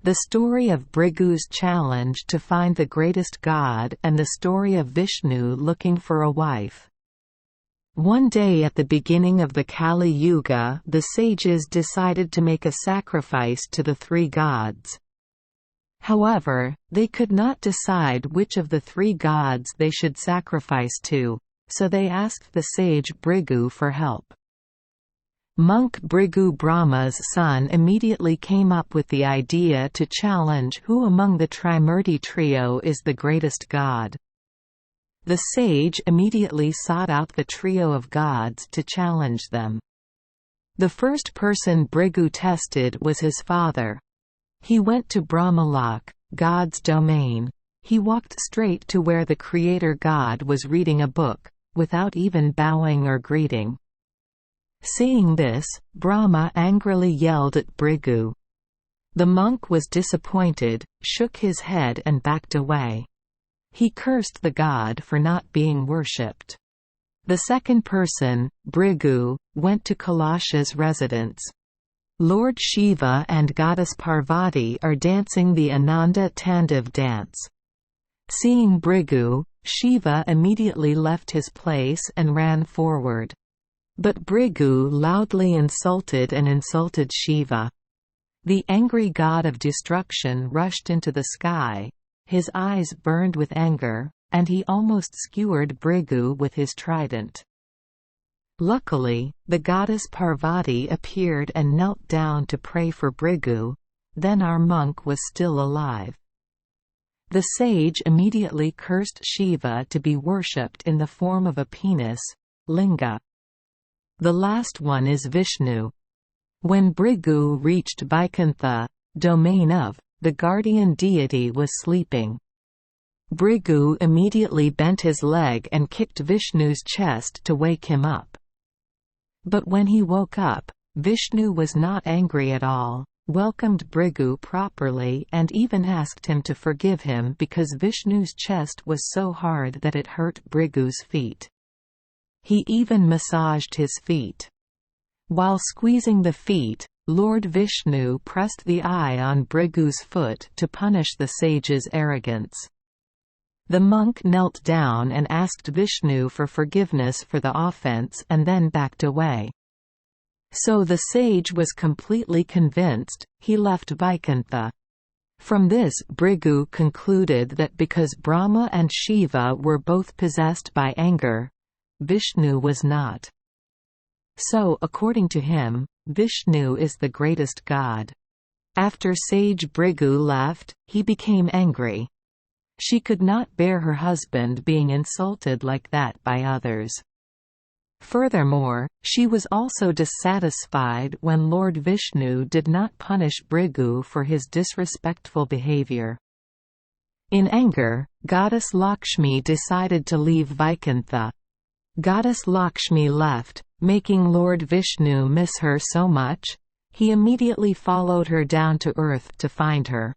the story of Bhrigu's challenge to find the greatest god and the story of Vishnu looking for a wife. One day at the beginning of the Kali Yuga, the sages decided to make a sacrifice to the three gods. However, they could not decide which of the three gods they should sacrifice to, so they asked the sage Bhrigu for help. Monk Bhrigu, Brahma's son, immediately came up with the idea to challenge who among the Trimurti trio is the greatest god. The sage immediately sought out the trio of gods to challenge them. The first person Bhrigu tested was his father. He went to Brahmalok, God's domain. He walked straight to where the creator god was reading a book, without even bowing or greeting. Seeing this, Brahma angrily yelled at Bhrigu. The monk was disappointed, shook his head and backed away. He cursed the god for not being worshipped. The second person, Bhrigu, went to Kailasha's residence. Lord Shiva and goddess Parvati are dancing the Ananda Tandav dance. Seeing Bhrigu, Shiva immediately left his place and ran forward. But Bhrigu loudly insulted Shiva. The angry god of destruction rushed into the sky. His eyes burned with anger, and he almost skewered Bhrigu with his trident. Luckily, the goddess Parvati appeared and knelt down to pray for Bhrigu. Then our monk was still alive. The sage immediately cursed Shiva to be worshipped in the form of a penis, linga. The last one is Vishnu. When Bhrigu reached Vaikuntha, domain of, the guardian deity was sleeping. Bhrigu immediately bent his leg and kicked Vishnu's chest to wake him up. But when he woke up, Vishnu was not angry at all, welcomed Bhrigu properly and even asked him to forgive him because Vishnu's chest was so hard that it hurt Bhrigu's feet. He even massaged his feet. While squeezing the feet, Lord Vishnu pressed the eye on Bhrigu's foot to punish the sage's arrogance. The monk knelt down and asked Vishnu for forgiveness for the offense and then backed away. So the sage was completely convinced, he left Vaikuntha. From this, Bhrigu concluded that because Brahma and Shiva were both possessed by anger, Vishnu was not. So, according to him, Vishnu is the greatest god. After sage Bhrigu left, he became angry. She could not bear her husband being insulted like that by others. Furthermore, she was also dissatisfied when Lord Vishnu did not punish Bhrigu for his disrespectful behavior. In anger, goddess Lakshmi decided to leave Vaikuntha. Goddess Lakshmi left, making Lord Vishnu miss her so much, he immediately followed her down to earth to find her.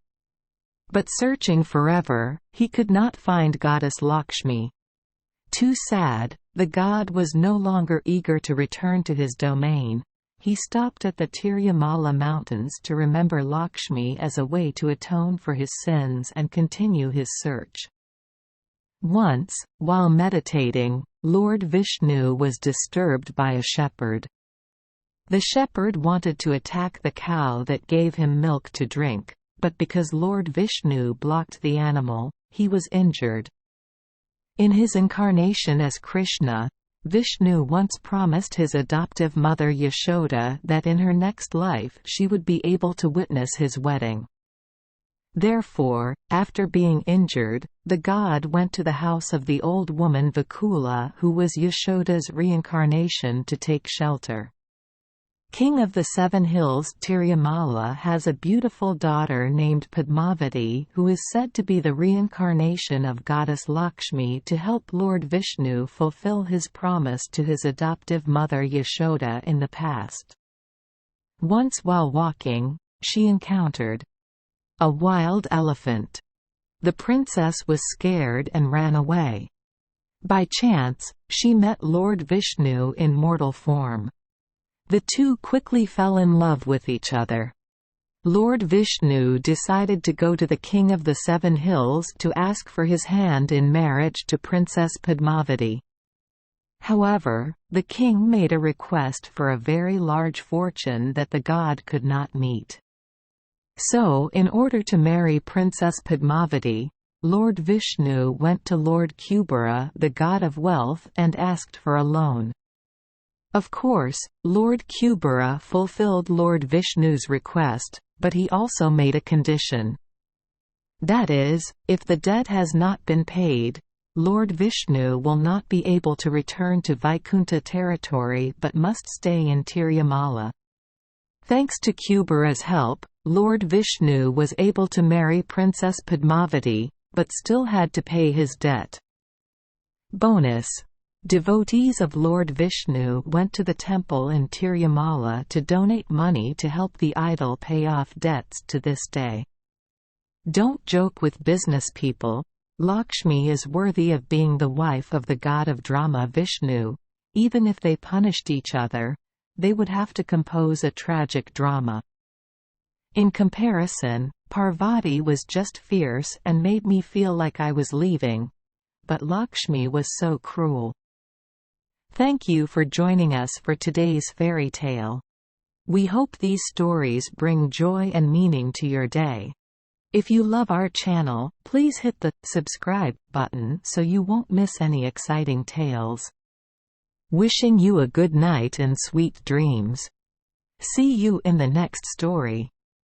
But searching forever, he could not find goddess Lakshmi. Too sad, the god was no longer eager to return to his domain. He stopped at the Tirumala mountains to remember Lakshmi as a way to atone for his sins and continue his search. Once, while meditating, Lord Vishnu was disturbed by a shepherd. The shepherd wanted to attack the cow that gave him milk to drink, but because Lord Vishnu blocked the animal, he was injured. In his incarnation as Krishna, Vishnu once promised his adoptive mother Yashoda that in her next life she would be able to witness his wedding. Therefore, after being injured, the god went to the house of the old woman Vakula, who was Yashoda's reincarnation, to take shelter. King of the Seven Hills Tirumala has a beautiful daughter named Padmavati who is said to be the reincarnation of goddess Lakshmi to help Lord Vishnu fulfill his promise to his adoptive mother Yashoda in the past. Once while walking, she encountered a wild elephant. The princess was scared and ran away. By chance, she met Lord Vishnu in mortal form. The two quickly fell in love with each other. Lord Vishnu decided to go to the king of the seven hills to ask for his hand in marriage to Princess Padmavati. However, the king made a request for a very large fortune that the god could not meet. So, in order to marry Princess Padmavati, Lord Vishnu went to Lord Kubera, the god of wealth, and asked for a loan. Of course, Lord Kubera fulfilled Lord Vishnu's request, but he also made a condition. That is, if the debt has not been paid, Lord Vishnu will not be able to return to Vaikuntha territory but must stay in Tirumala. Thanks to Kubera's help, Lord Vishnu was able to marry Princess Padmavati, but still had to pay his debt. Bonus: devotees of Lord Vishnu went to the temple in Tirumala to donate money to help the idol pay off debts to this day. Don't joke with business people. Lakshmi is worthy of being the wife of the god of drama Vishnu. Even if they punished each other, they would have to compose a tragic drama. In comparison, Parvati was just fierce and made me feel like I was leaving, but Lakshmi was so cruel. Thank you for joining us for today's fairy tale. We hope these stories bring joy and meaning to your day. If you love our channel, please hit the subscribe button so you won't miss any exciting tales. Wishing you a good night and sweet dreams. See you in the next story.